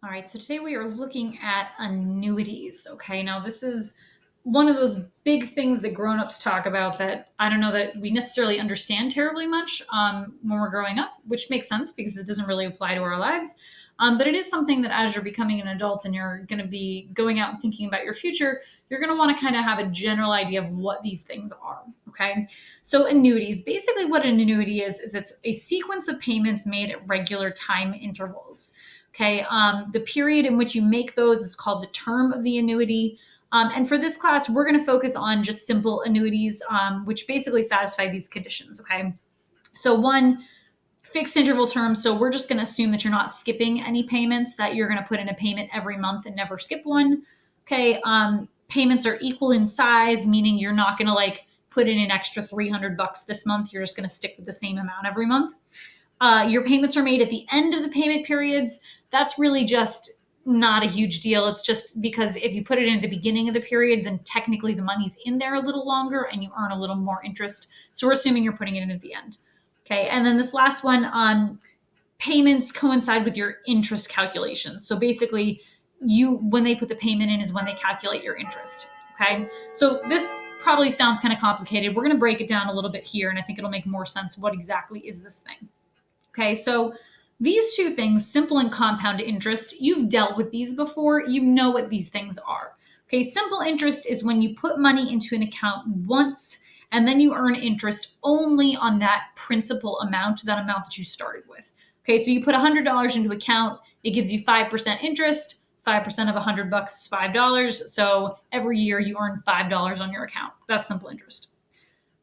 All right, so today we are looking at annuities. Okay, now this is one of those big things that grown-ups talk about that I don't know that we necessarily understand terribly much when we're growing up, which makes sense because it doesn't really apply to our lives. But it is something that as you're becoming an adult and you're going to be going out and thinking about your future, you're going to want to kind of have a general idea of what these things are. Okay, so annuities, basically what an annuity is it's a sequence of payments made at regular time intervals. Okay. The period in which you make those is called the term of the annuity. And for this class, we're going to focus on just simple annuities, which basically satisfy these conditions. Okay. So, one, fixed interval term. So, we're just going to assume that you're not skipping any payments, that you're going to put in a payment every month and never skip one. Okay. Payments are equal in size, meaning you're not going to like put in an extra $300 this month. You're just going to stick with the same amount every month. Your payments are made at the end of the payment periods. That's really just not a huge deal. It's just because if you put it in at the beginning of the period, then technically the money's in there a little longer and you earn a little more interest. So we're assuming you're putting it in at the end. Okay. And then this last one, payments coincide with your interest calculations. So basically, when they put the payment in is when they calculate your interest. Okay. So this probably sounds kind of complicated. We're going to break it down a little bit here, and I think it'll make more sense. What exactly is this thing? Okay, so these two things, simple and compound interest, you've dealt with these before. You know what these things are. Okay, simple interest is when you put money into an account once and then you earn interest only on that principal amount, that amount that you started with. Okay, so you put $100 into account, it gives you 5% interest. 5% of $100 is $5. So every year you earn $5 on your account. That's simple interest.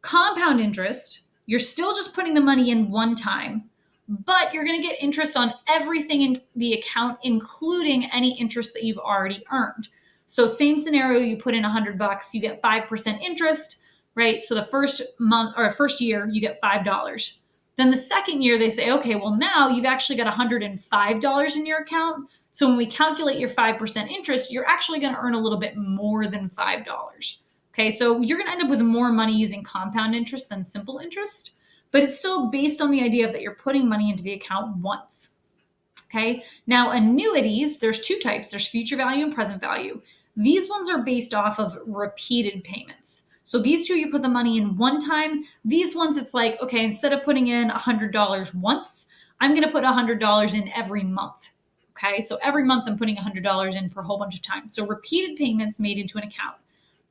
Compound interest, you're still just putting the money in one time, but you're going to get interest on everything in the account, including any interest that you've already earned. So same scenario, you put in $100, you get 5% interest, right? So the first month or first year, you get $5. Then the second year, they say, okay, well, now you've actually got $105 in your account. So when we calculate your 5% interest, you're actually going to earn a little bit more than $5. Okay, so you're going to end up with more money using compound interest than simple interest, but it's still based on the idea of that you're putting money into the account once. Okay, now annuities, there's two types. There's future value and present value. These ones are based off of repeated payments. So these two, you put the money in one time. These ones, it's like, okay, instead of putting in $100 once, I'm going to put $100 in every month. Okay, so every month I'm putting $100 in for a whole bunch of time. So repeated payments made into an account.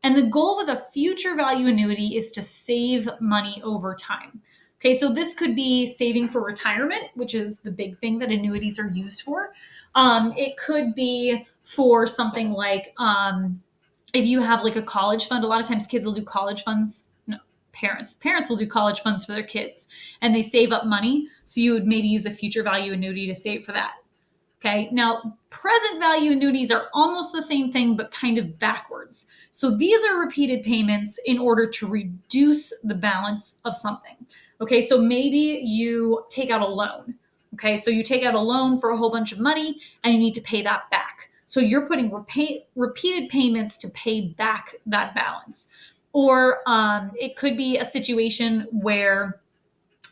And the goal with a future value annuity is to save money over time. Okay, so this could be saving for retirement, which is the big thing that annuities are used for. It could be for something like if you have like a college fund. A lot of times kids will do college funds. No, parents will do college funds for their kids, and they save up money. So you would maybe use a future value annuity to save for that. Okay, now present value annuities are almost the same thing, but kind of backwards. So these are repeated payments in order to reduce the balance of something. Okay, so maybe you take out a loan. Okay, so you take out a loan for a whole bunch of money and you need to pay that back. So you're putting repeated payments to pay back that balance. Or it could be a situation where,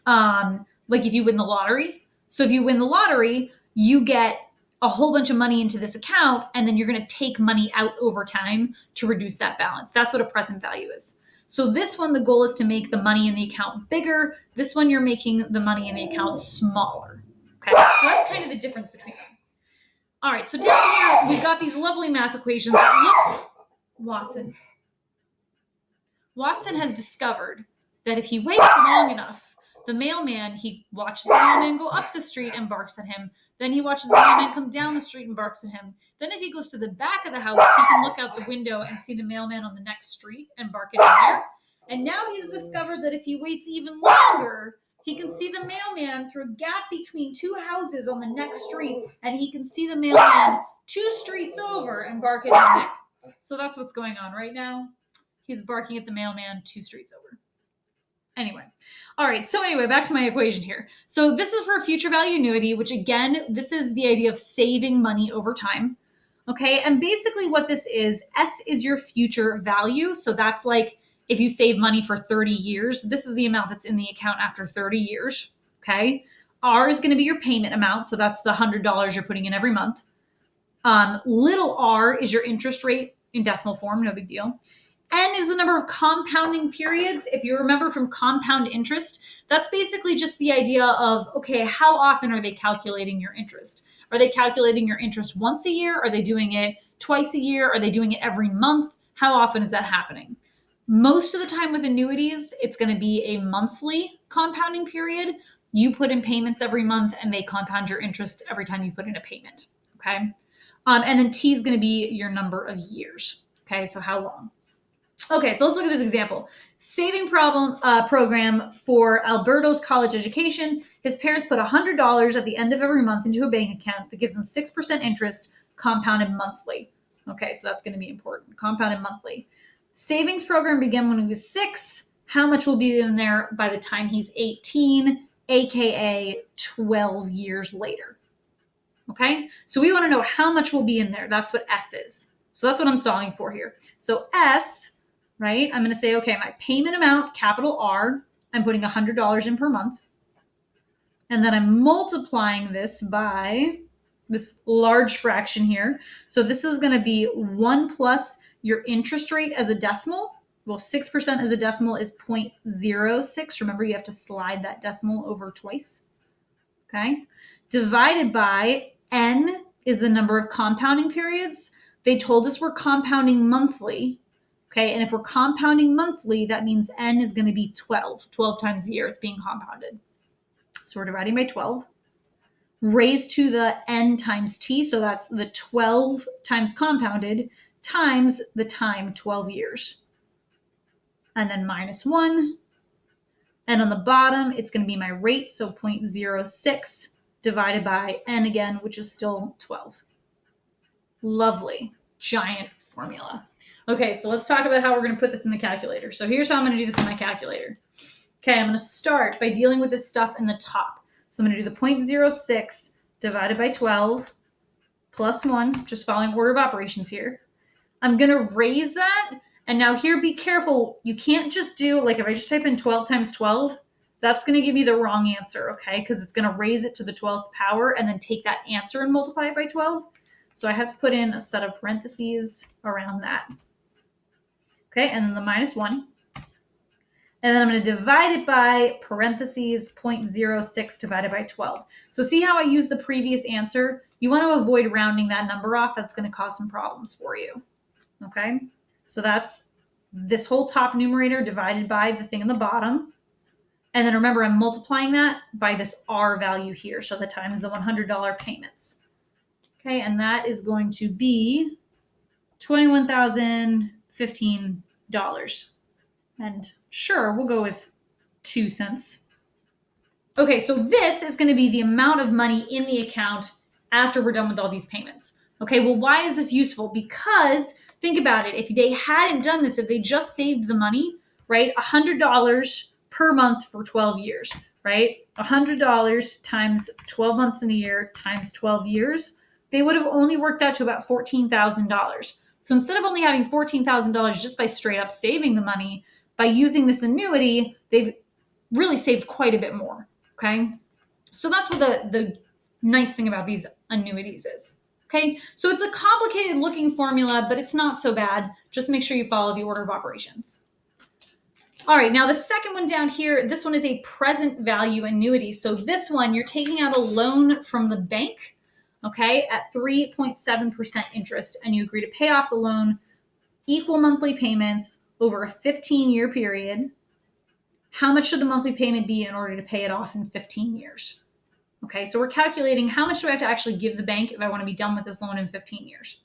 like if you win the lottery. So if you win the lottery, you get a whole bunch of money into this account, and then you're going to take money out over time to reduce that balance. That's what a present value is. So this one, the goal is to make the money in the account bigger. This one, you're making the money in the account smaller. Okay, so that's kind of the difference between them. All right, so down here, we've got these lovely math equations that look. Watson has discovered that if he waits long enough, the mailman, he watches the mailman go up the street and barks at him. Then he watches the mailman come down the street and barks at him. Then if he goes to the back of the house, he can look out the window and see the mailman on the next street and bark at him there. And now he's discovered that if he waits even longer, he can see the mailman through a gap between two houses on the next street, and he can see the mailman 2 streets over and bark at him there. So that's what's going on right now. He's barking at the mailman 2 streets over. All right. So anyway, back to my equation here. So this is for a future value annuity, which again, this is the idea of saving money over time. Okay. And basically what this is, S is your future value. So that's like if you save money for 30 years, this is the amount that's in the account after 30 years. Okay. R is going to be your payment amount. So that's the $100 you're putting in every month. Little r is your interest rate in decimal form, no big deal. N is the number of compounding periods. If you remember from compound interest, that's basically just the idea of, okay, how often are they calculating your interest? Are they calculating your interest once a year? Are they doing it twice a year? Are they doing it every month? How often is that happening? Most of the time with annuities, it's going to be a monthly compounding period. You put in payments every month and they compound your interest every time you put in a payment. Okay. And then T is going to be your number of years. Okay. So how long? Okay, so let's look at this example. Saving program for Alberto's college education. His parents put $100 at the end of every month into a bank account that gives them 6% interest compounded monthly. Okay, so that's going to be important. Compounded monthly. Savings program began when he was 6. How much will be in there by the time he's 18, aka 12 years later? Okay, so we want to know how much will be in there. That's what S is. So that's what I'm solving for here. So S, right? I'm going to say, okay, my payment amount, capital R, I'm putting $100 in per month. And then I'm multiplying this by this large fraction here. So this is going to be 1 plus your interest rate as a decimal. Well, 6% as a decimal is 0.06. Remember, you have to slide that decimal over twice. Okay. Divided by N is the number of compounding periods. They told us we're compounding monthly. Okay, and if we're compounding monthly, that means N is going to be 12. 12 times a year it's being compounded. So we're dividing by 12. Raised to the N times T, so that's the 12 times compounded times the time, 12 years. And then minus 1. And on the bottom, it's going to be my rate, so 0.06 divided by N again, which is still 12. Lovely. Giant formula. Okay, so let's talk about how we're going to put this in the calculator. So here's how I'm going to do this in my calculator. Okay, I'm going to start by dealing with this stuff in the top. So I'm going to do the 0.06 divided by 12 plus 1, just following order of operations here. I'm going to raise that. And now here, be careful. You can't just do, like if I just type in 12 times 12, that's going to give you the wrong answer, okay? Because it's going to raise it to the 12th power and then take that answer and multiply it by 12. So I have to put in a set of parentheses around that. Okay, and then the minus 1. And then I'm going to divide it by parentheses 0.06 divided by 12. So see how I used the previous answer? You want to avoid rounding that number off. That's going to cause some problems for you. Okay, so that's this whole top numerator divided by the thing in the bottom. And then remember, I'm multiplying that by this R value here. So the times the $100 payments. Okay, and that is going to be $21,015. And sure, we'll go with 2 cents. Okay, so this is going to be the amount of money in the account after we're done with all these payments. Okay, well, why is this useful? Because think about it. If they hadn't done this, if they just saved the money, right, $100 per month for 12 years, right? $100 times 12 months in a year times 12 years, they would have only worked out to about $14,000. So instead of only having $14,000 just by straight up saving the money, by using this annuity, they've really saved quite a bit more, okay? So that's what the nice thing about these annuities is, okay? So it's a complicated looking formula, but it's not so bad. Just make sure you follow the order of operations. All right, now the second one down here, this one is a present value annuity. So this one, you're taking out a loan from the bank, okay, at 3.7% interest, and you agree to pay off the loan, equal monthly payments over a 15-year period. How much should the monthly payment be in order to pay it off in 15 years? Okay, so we're calculating how much do I have to actually give the bank if I want to be done with this loan in 15 years.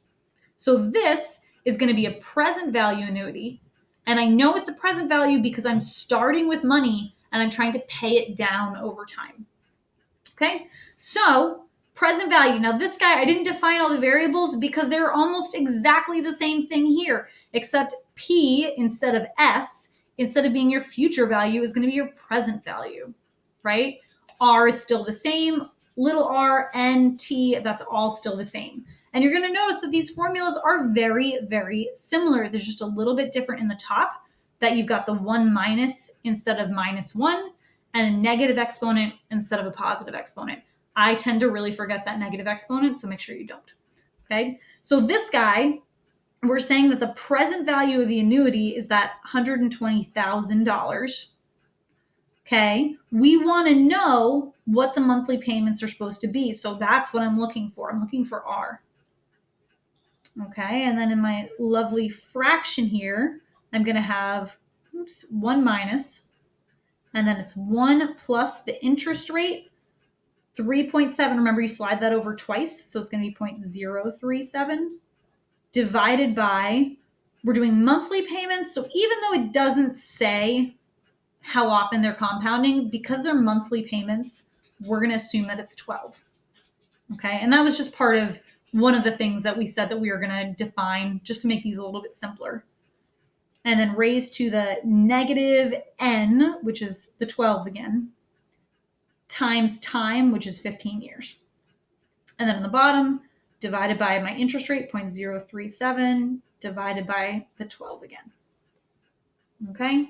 So this is going to be a present value annuity. And I know it's a present value because I'm starting with money and I'm trying to pay it down over time. Okay, so present value. Now this guy, I didn't define all the variables because they're almost exactly the same thing here, except P instead of S, instead of being your future value, is going to be your present value, right? R is still the same. Little r, N, T, that's all still the same. And you're going to notice that these formulas are very, very similar. There's just a little bit different in the top, that you've got the 1 minus instead of minus 1, and a negative exponent instead of a positive exponent. I tend to really forget that negative exponent, so make sure you don't. Okay. So this guy, we're saying that the present value of the annuity is that $120,000. Okay. We want to know what the monthly payments are supposed to be. So that's what I'm looking for. I'm looking for R. Okay. And then in my lovely fraction here, I'm going to have, 1 minus, and then it's 1 plus the interest rate, 3.7. Remember, you slide that over twice. So it's going to be 0.037 divided by, we're doing monthly payments. So even though it doesn't say how often they're compounding, because they're monthly payments, we're going to assume that it's 12. Okay. And that was just part of one of the things that we said that we were going to define just to make these a little bit simpler. And then raised to the negative n, which is the 12 again, times time, which is 15 years. And then on the bottom, divided by my interest rate, 0.037, divided by the 12 again. Okay.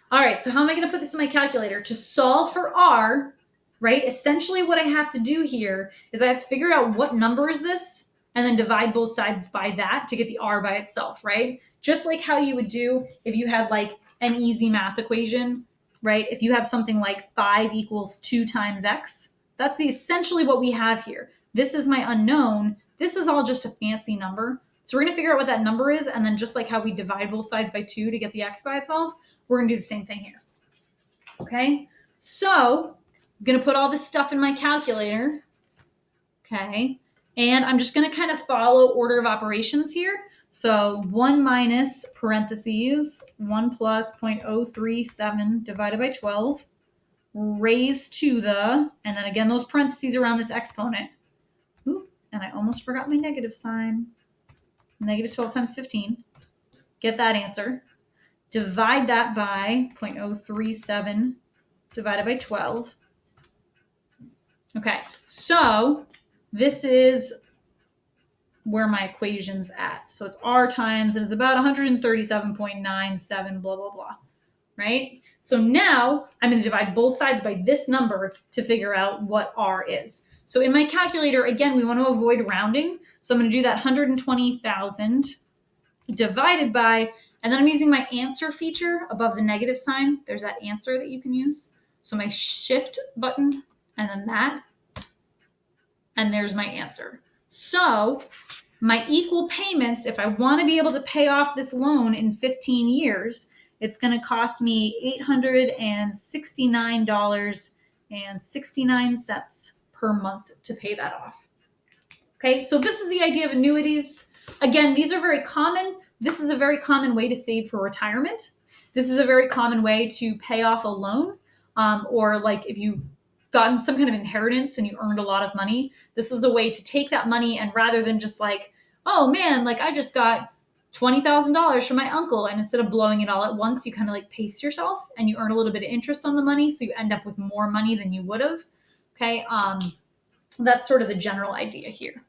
All right. So how am I going to put this in my calculator? To solve for R, right? Essentially what I have to do here is I have to figure out what number is this and then divide both sides by that to get the R by itself, right? Just like how you would do if you had like an easy math equation, right? If you have something like 5 equals 2 times X, that's essentially what we have here. This is my unknown. This is all just a fancy number. So we're going to figure out what that number is. And then just like how we divide both sides by 2 to get the X by itself, we're going to do the same thing here. Okay. So I'm going to put all this stuff in my calculator. Okay. And I'm just going to kind of follow order of operations here. So 1 minus parentheses 1 plus 0.037 divided by 12 raised to the, and then again, those parentheses around this exponent. Ooh, and I almost forgot my negative sign. Negative 12 times 15. Get that answer. Divide that by 0.037 divided by 12. Okay, so this is where my equation's at. So it's R times, and it's about 137.97, blah, blah, blah, right? So now I'm going to divide both sides by this number to figure out what R is. So in my calculator, again, we want to avoid rounding. So I'm going to do that 120,000 divided by, and then I'm using my answer feature above the negative sign. There's that answer that you can use. So my shift button, and then that, and there's my answer. So my equal payments, if I want to be able to pay off this loan in 15 years, it's going to cost me $869.69 per month to pay that off. Okay, so this is the idea of annuities. Again, these are very common. This is a very common way to save for retirement. This is a very common way to pay off a loan, or like if you've gotten some kind of inheritance and you earned a lot of money, this is a way to take that money and rather than just like, oh man, like I just got $20,000 from my uncle, and instead of blowing it all at once, you kind of like pace yourself and you earn a little bit of interest on the money, so you end up with more money than you would have. Okay, that's sort of the general idea here.